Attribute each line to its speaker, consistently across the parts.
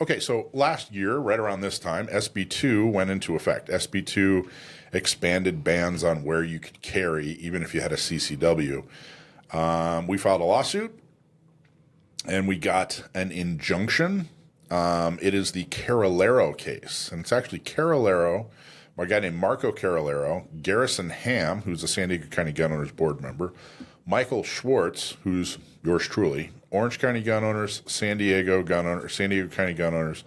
Speaker 1: Okay, so last year, right around this time, SB2 went into effect. SB2 expanded bans on where you could carry, even if you had a CCW. We filed a lawsuit, and we got an injunction. It is the Carrallero case, and it's actually Carrallero, a guy named Marco Carrallero, Garrison Ham, who's a San Diego County Gun Owners Board member, Michael Schwartz, who's yours truly, Orange County Gun Owners, San Diego County Gun Owners,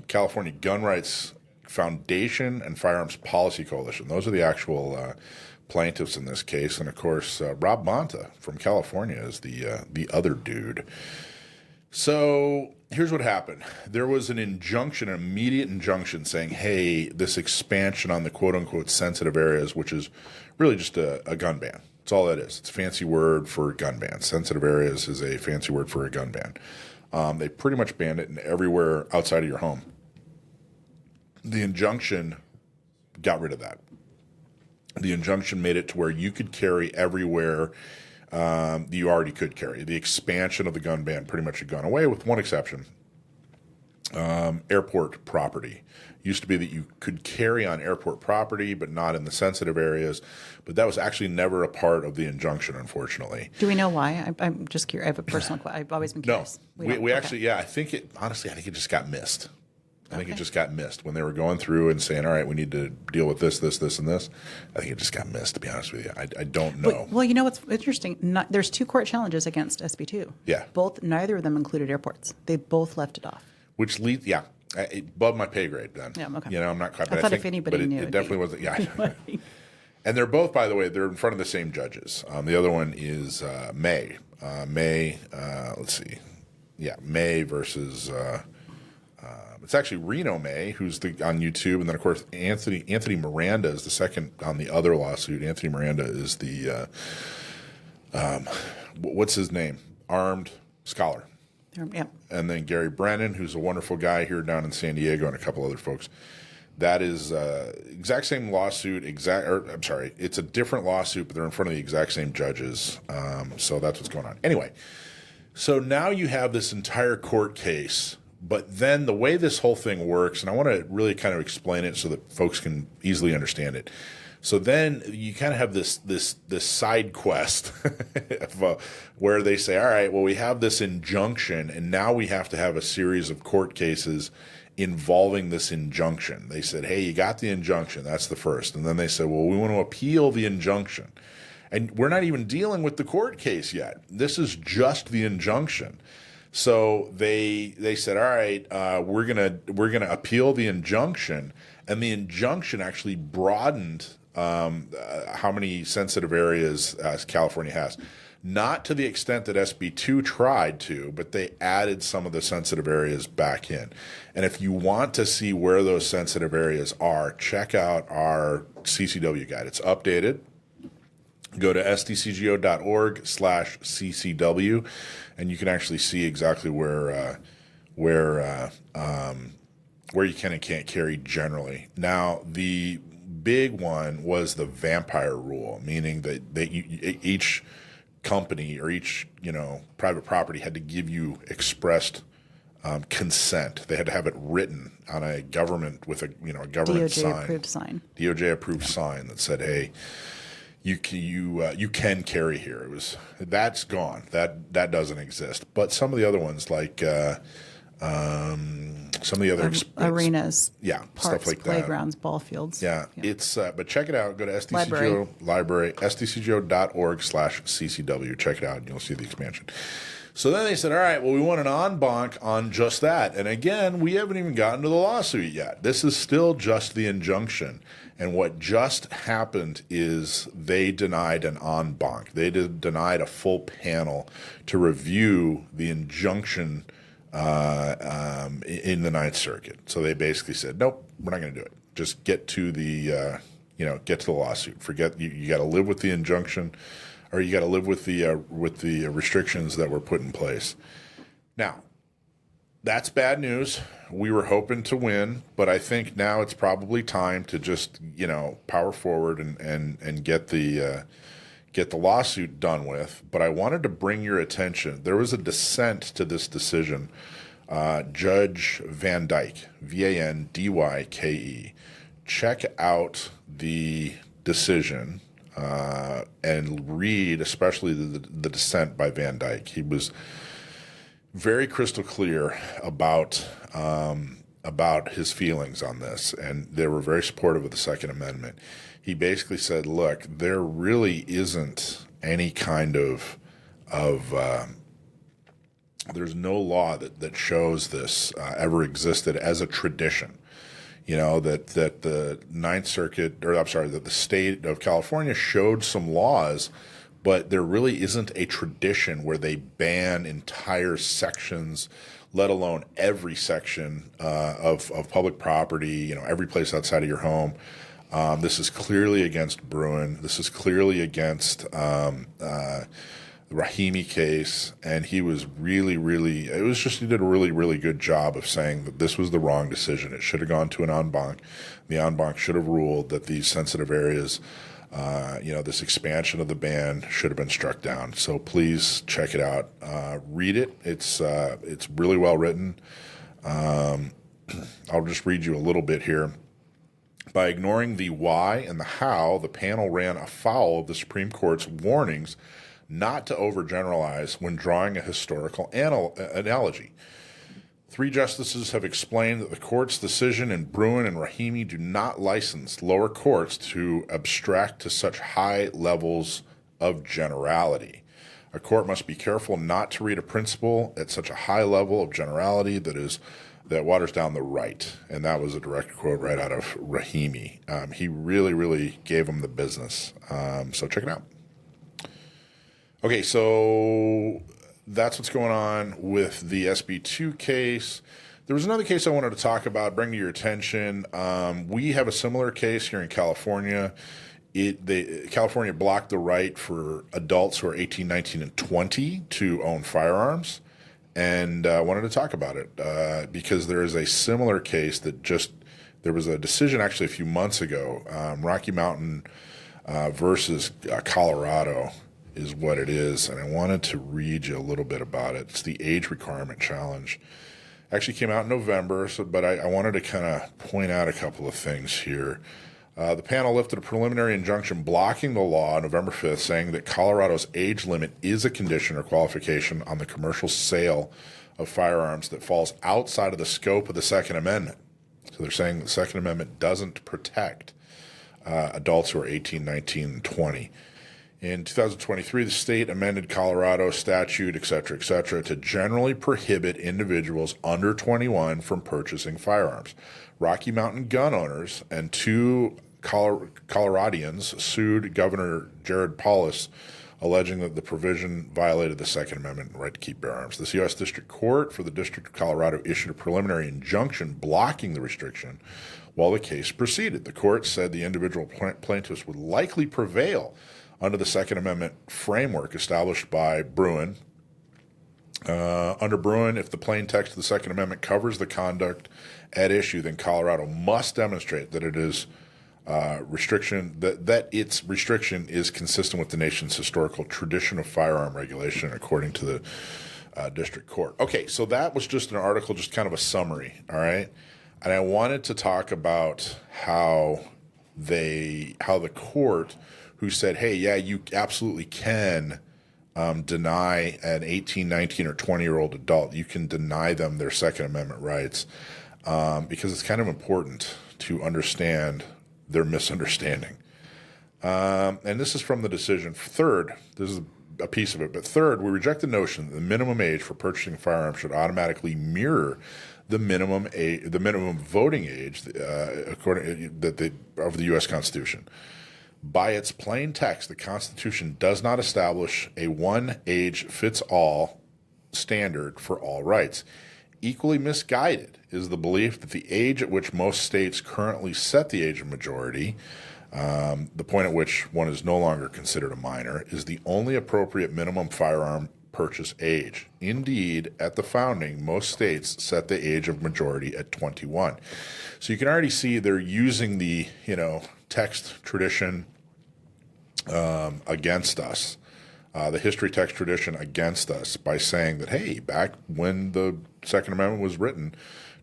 Speaker 1: California Gun Rights Foundation, and Firearms Policy Coalition. Those are the actual plaintiffs in this case, and of course, Rob Monta from California is the other dude. So here's what happened. There was an injunction, an immediate injunction saying, hey, this expansion on the quote-unquote sensitive areas, which is really just a gun ban. That's all that is. It's a fancy word for gun ban. Sensitive areas is a fancy word for a gun ban. They pretty much banned it in everywhere outside of your home. The injunction got rid of that. The injunction made it to where you could carry everywhere you already could carry. The expansion of the gun ban pretty much had gone away with one exception. Airport property. Used to be that you could carry on airport property, but not in the sensitive areas. But that was actually never a part of the injunction, unfortunately.
Speaker 2: Do we know why? I'm just curious. I have a personal question. I've always been curious.
Speaker 1: No, we actually, yeah, I think it just got missed. I think it just got missed when they were going through and saying, all right, we need to deal with this, and this. I think it just got missed, to be honest with you. I don't know.
Speaker 2: Well, you know what's interesting? There's 2 court challenges against SB2.
Speaker 1: Yeah.
Speaker 2: Neither of them included airports. They both left it off.
Speaker 1: Which leads, above my pay grade then.
Speaker 2: Yeah, okay.
Speaker 1: You know, I'm not quite.
Speaker 2: I thought if anybody knew.
Speaker 1: It definitely wasn't, yeah. And they're both, by the way, they're in front of the same judges. The other one is May. Let's see. Yeah, May versus... it's actually Reno May, who's on YouTube, and then of course Anthony Miranda is the second on the other lawsuit. Anthony Miranda is the what's his name? Armed scholar.
Speaker 2: Yeah.
Speaker 1: And then Gary Brennan, who's a wonderful guy here down in San Diego, and a couple other folks. That is exact same lawsuit. I'm sorry, it's a different lawsuit, but they're in front of the exact same judges. So that's what's going on. Anyway, so now you have this entire court case. But then the way this whole thing works, and I want to really kind of explain it so that folks can easily understand it. So then you kind of have this side quest of, where they say, all right, well, we have this injunction, and now we have to have a series of court cases involving this injunction. They said, hey, you got the injunction. That's the first. And then they said, well, we want to appeal the injunction. And we're not even dealing with the court case yet. This is just the injunction. So they said, all right, we're gonna appeal the injunction, and the injunction actually broadened how many sensitive areas California has. Not to the extent that SB2 tried to, but they added some of the sensitive areas back in. And if you want to see where those sensitive areas are, check out our CCW guide. It's updated. Go to sdcgo.org/CCW, and you can actually see exactly where you can and can't carry generally. Now, the big one was the vampire rule, meaning that each company or each private property had to give you expressed consent. They had to have it written on a government with a government sign, DOJ approved sign that said, hey, you can carry here. That's gone. That doesn't exist. But some of the other ones, like some of the other
Speaker 2: arenas,
Speaker 1: parks, stuff like
Speaker 2: playgrounds,
Speaker 1: that.
Speaker 2: ball fields.
Speaker 1: Yeah. It's but check it out. Go to SDCGO library sdcgo.org/CCW. Check it out, and you'll see the expansion. So then they said, all right, well, we want an en banc on just that. And again, we haven't even gotten to the lawsuit yet. This is still just the injunction. And what just happened is they denied an en banc. They denied a full panel to review the injunction in the Ninth Circuit. So they basically said, nope, we're not going to do it. Just get to the lawsuit. Forget you got to live with the injunction, or you got to live with the restrictions that were put in place. Now, that's bad news. We were hoping to win, but I think now it's probably time to just power forward and get the lawsuit done with. But I wanted to bring your attention. There was a dissent to this decision Judge Van Dyke, Vandyke. Check out the decision and read especially the dissent by Van Dyke. He was very crystal clear about his feelings on this, and they were very supportive of the Second Amendment. He basically said, look, there really isn't any kind of there's no law that shows this ever existed as a tradition. You know, that the Ninth Circuit, or I'm sorry, that the state of California showed some laws, but there really isn't a tradition where they ban entire sections, let alone every section of public property, you know, every place outside of your home. This is clearly against Bruin. This is clearly against the Rahimi case, and he was really, he did a really, really good job of saying that this was the wrong decision. It should have gone to an en banc. The en banc should have ruled that these sensitive areas, this expansion of the ban should have been struck down. So please check it out. Read it. It's really well written. I'll just read you a little bit here. By ignoring the why and the how, the panel ran afoul of the Supreme Court's warnings not to overgeneralize when drawing a historical analogy. 3 justices have explained that the court's decision in Bruin and Rahimi do not license lower courts to abstract to such high levels of generality. A court must be careful not to read a principle at such a high level of generality that waters down the right. And that was a direct quote right out of Rahimi. He really gave him the business. So check it out. Okay, so that's what's going on with the SB2 case. There was another case I wanted to talk about, bring to your attention. We have a similar case here in California. California blocked the right for adults who are 18, 19, and 20 to own firearms. And I wanted to talk about it because there is a similar case there was a decision actually a few months ago, Rocky Mountain versus Colorado is what it is, and I wanted to read you a little bit about it. It's the age requirement challenge. Actually came out in November, but I wanted to kind of point out a couple of things here. The panel lifted a preliminary injunction blocking the law on November 5th, saying that Colorado's age limit is a condition or qualification on the commercial sale of firearms that falls outside of the scope of the Second Amendment. So they're saying the Second Amendment doesn't protect adults who are 18, 19, and 20. In 2023, the state amended Colorado statute, et cetera, to generally prohibit individuals under 21 from purchasing firearms. Rocky Mountain gun owners and 2 Coloradians sued Governor Jared Polis, alleging that the provision violated the Second Amendment right to keep bear arms. The U.S. District Court for the District of Colorado issued a preliminary injunction blocking the restriction while the case proceeded. The court said the individual plaintiffs would likely prevail under the Second Amendment framework established by Bruin. Under Bruin, if the plain text of the Second Amendment covers the conduct at issue, then Colorado must demonstrate that it is that its restriction is consistent with the nation's historical tradition of firearm regulation, according to the district court. Okay, so that was just an article, just kind of a summary, all right? And I wanted to talk about how the court, who said, hey, yeah, you absolutely can deny an 18, 19, or 20-year-old adult. You can deny them their Second Amendment rights because it's kind of important to understand their misunderstanding. And this is from the decision. Third, this is a piece of it, but third, we reject the notion that the minimum age for purchasing a firearm should automatically mirror the minimum voting age of the U.S. Constitution. By its plain text, the Constitution does not establish a one-age-fits-all standard for all rights. Equally misguided is the belief that the age at which most states currently set the age of majority, the point at which one is no longer considered a minor, is the only appropriate minimum firearm purchase age. Indeed, at the founding, most states set the age of majority at 21. So you can already see they're using the, text tradition against us. the history, text, tradition against us by saying that, hey, back when the Second Amendment was written,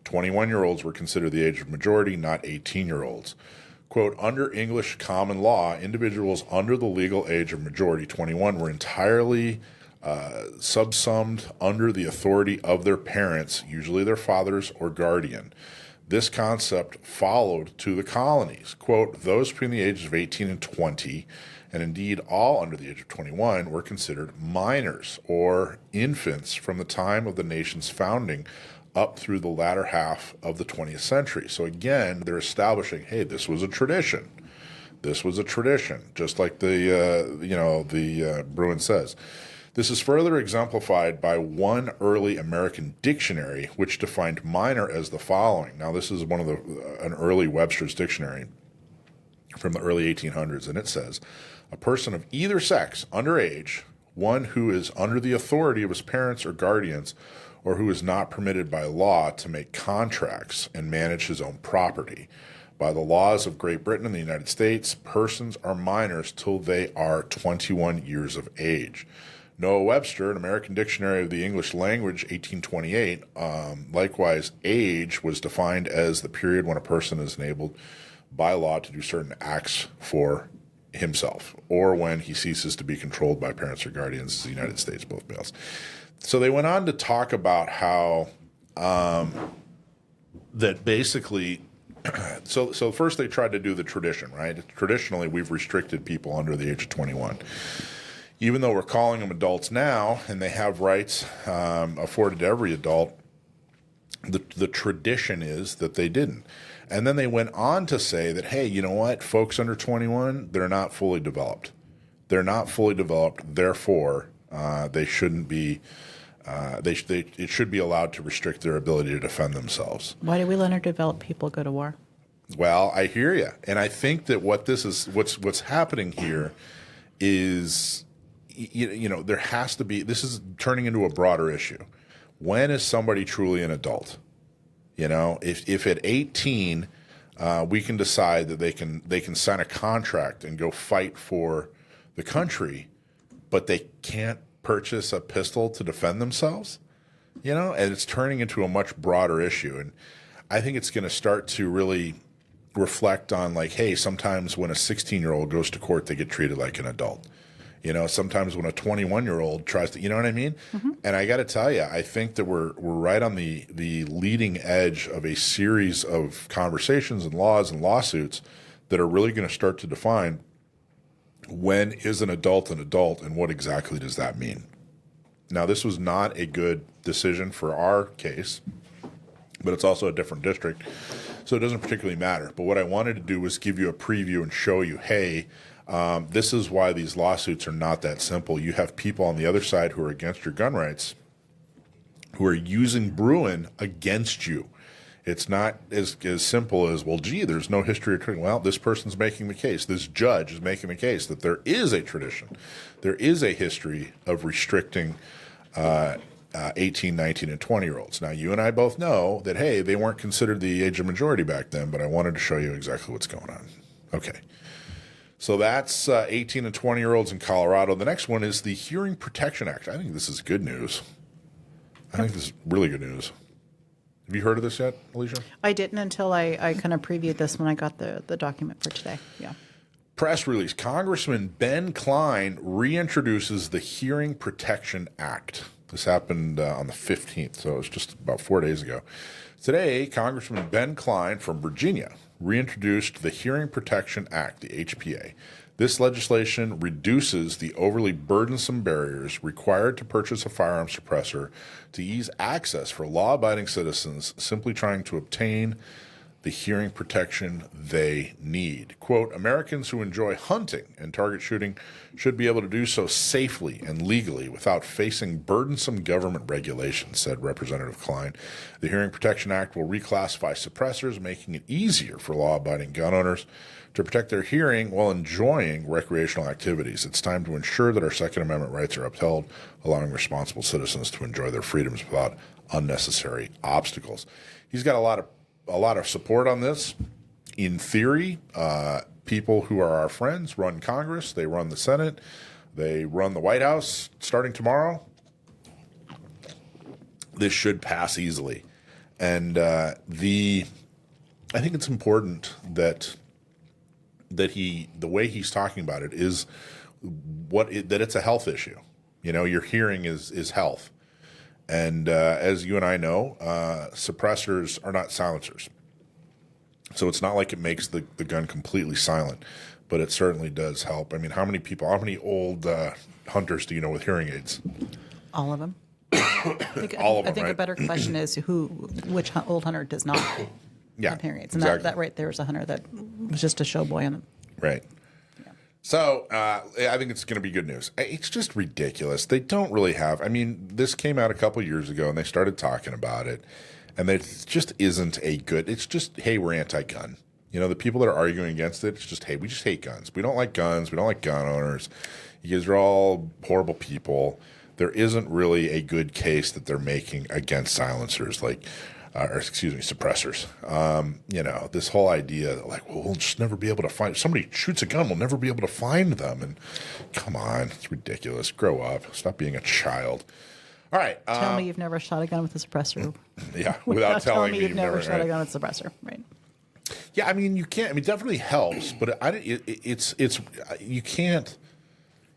Speaker 1: 21-year-olds were considered the age of majority, not 18-year-olds. Quote, under English common law, individuals under the legal age of majority, 21, were entirely subsumed under the authority of their parents, usually their fathers or guardian. This concept followed to the colonies. Quote, those between the ages of 18 and 20, and indeed all under the age of 21, were considered minors or infants from the time of the nation's founding up through the latter half of the 20th century. So again, they're establishing, hey, this was a tradition. This was a tradition, just like the Bruin says. This is further exemplified by one early American dictionary, which defined minor as the following. Now, this is an early Webster's dictionary from the early 1800s, and it says, a person of either sex, underage, one who is under the authority of his parents or guardians, or who is not permitted by law to make contracts and manage his own property. By the laws of Great Britain and the United States, persons are minors till they are 21 years of age. Noah Webster, an American Dictionary of the English Language, 1828, likewise, age was defined as the period when a person is enabled by law to do certain acts for himself, or when he ceases to be controlled by parents or guardians, the United States, both males. So they went on to talk about how that basically, so first they tried to do the tradition, right? Traditionally, we've restricted people under the age of 21. Even though we're calling them adults now, and they have rights afforded to every adult, the tradition is that they didn't. And then they went on to say that, hey, you know what? Folks under 21, they're not fully developed. They're not fully developed. Therefore, they shouldn't be. It should be allowed to restrict their ability to defend themselves.
Speaker 2: Why do we let underdeveloped people go to war?
Speaker 1: Well, I hear you, and I think that what's happening here is, there has to be. This is turning into a broader issue. When is somebody truly an adult? If at 18 we can decide that they can sign a contract and go fight for the country, but they can't purchase a pistol to defend themselves, and it's turning into a much broader issue. And I think it's going to start to really reflect on, like, hey, sometimes when a 16-year-old goes to court, they get treated like an adult. Sometimes when a 21-year-old tries to, you know what I mean? Mm-hmm. And I got to tell you, I think that we're right on the leading edge of a series of conversations and laws and lawsuits that are really going to start to define when is an adult and what exactly does that mean. Now, this was not a good decision for our case, but it's also a different district, so it doesn't particularly matter. But what I wanted to do was give you a preview and show you, hey, this is why these lawsuits are not that simple. You have people on the other side who are against your gun rights who are using Bruin against you. It's not as simple as, well, gee, there's no history of tradition. Well, this person's making the case. This judge is making the case that there is a tradition. There is a history of restricting 18, 19, and 20-year-olds. Now, you and I both know that, hey, they weren't considered the age of majority back then, but I wanted to show you exactly what's going on. Okay. So that's 18 and 20-year-olds in Colorado. The next one is the Hearing Protection Act. I think this is good news. I think this is really good news. Have you heard of this yet, Alicia?
Speaker 2: I didn't until I kind of previewed this when I got the document for today. Yeah.
Speaker 1: Press release. Congressman Ben Cline reintroduces the Hearing Protection Act. This happened on the 15th, so it was just about 4 days ago. Today, Congressman Ben Cline from Virginia reintroduced the Hearing Protection Act, the HPA. This legislation reduces the overly burdensome barriers required to purchase a firearm suppressor to ease access for law-abiding citizens simply trying to obtain the hearing protection they need. Quote, Americans who enjoy hunting and target shooting should be able to do so safely and legally without facing burdensome government regulations, said Representative Cline. The Hearing Protection Act will reclassify suppressors, making it easier for law-abiding gun owners to protect their hearing while enjoying recreational activities. It's time to ensure that our Second Amendment rights are upheld, allowing responsible citizens to enjoy their freedoms without unnecessary obstacles. He's got a lot of support on this. In theory, people who are our friends run Congress, they run the Senate. They run the White House starting tomorrow. This should pass easily. And I think it's important that the way he's talking about it is that it's a health issue. You know, your hearing is health. And as you and I know, suppressors are not silencers. So it's not like it makes the gun completely silent, but it certainly does help. I mean, how many old hunters do you know with hearing aids?
Speaker 2: All of them.
Speaker 1: All of them,
Speaker 2: I think
Speaker 1: right?
Speaker 2: a better question is which old hunter does not have hearing aids. And
Speaker 1: exactly.
Speaker 2: that right there is a hunter that was just a show boy on them.
Speaker 1: Right.
Speaker 2: Yeah.
Speaker 1: So I think it's going to be good news. It's just ridiculous. They don't really have. I mean, this came out a couple years ago, and they started talking about it, and it just isn't a good. It's just, hey, we're anti-gun. You know, the people that are arguing against it, it's just, hey, we just hate guns. We don't like guns. We don't like gun owners. You guys are all horrible people. There isn't really a good case that they're making against silencers, suppressors. You know, this whole idea that like, well, we'll just never be able to find, if somebody shoots a gun, we'll never be able to find them. And come on, it's ridiculous. Grow up. Stop being a child. All right.
Speaker 2: Tell me you've never shot a gun with a suppressor.
Speaker 1: Yeah, without telling me
Speaker 2: you've never shot
Speaker 1: right?
Speaker 2: a gun with a suppressor. Right.
Speaker 1: Yeah, I mean, you can't. I mean, it definitely helps, but it's you can't.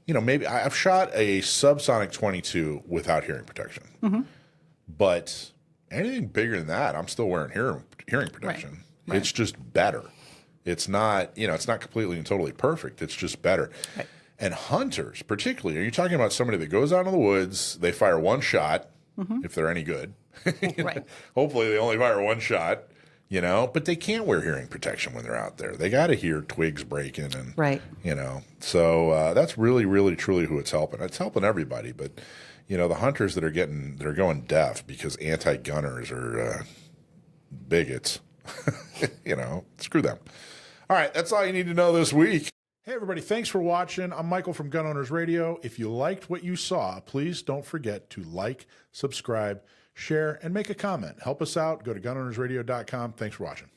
Speaker 1: You know, maybe I've shot a subsonic 22 without hearing protection, but anything bigger than that, I'm still wearing hearing protection.
Speaker 2: Right.
Speaker 1: It's just better. It's not, it's not completely and totally perfect. It's just better.
Speaker 2: Right.
Speaker 1: And hunters, particularly, are you talking about somebody that goes out in the woods, they fire one shot, if they're any good.
Speaker 2: Right.
Speaker 1: Hopefully they only fire one shot. But they can't wear hearing protection when they're out there. They got to hear twigs breaking and, so that's really, really, truly who it's helping. It's helping everybody, but, the hunters that are going deaf because anti-gunners are bigots, screw them. All right, that's all you need to know this week. Hey, everybody, thanks for watching. I'm Michael from Gun Owners Radio. If you liked what you saw, please don't forget to like, subscribe, share, and make a comment. Help us out. Go to gunownersradio.com. Thanks for watching.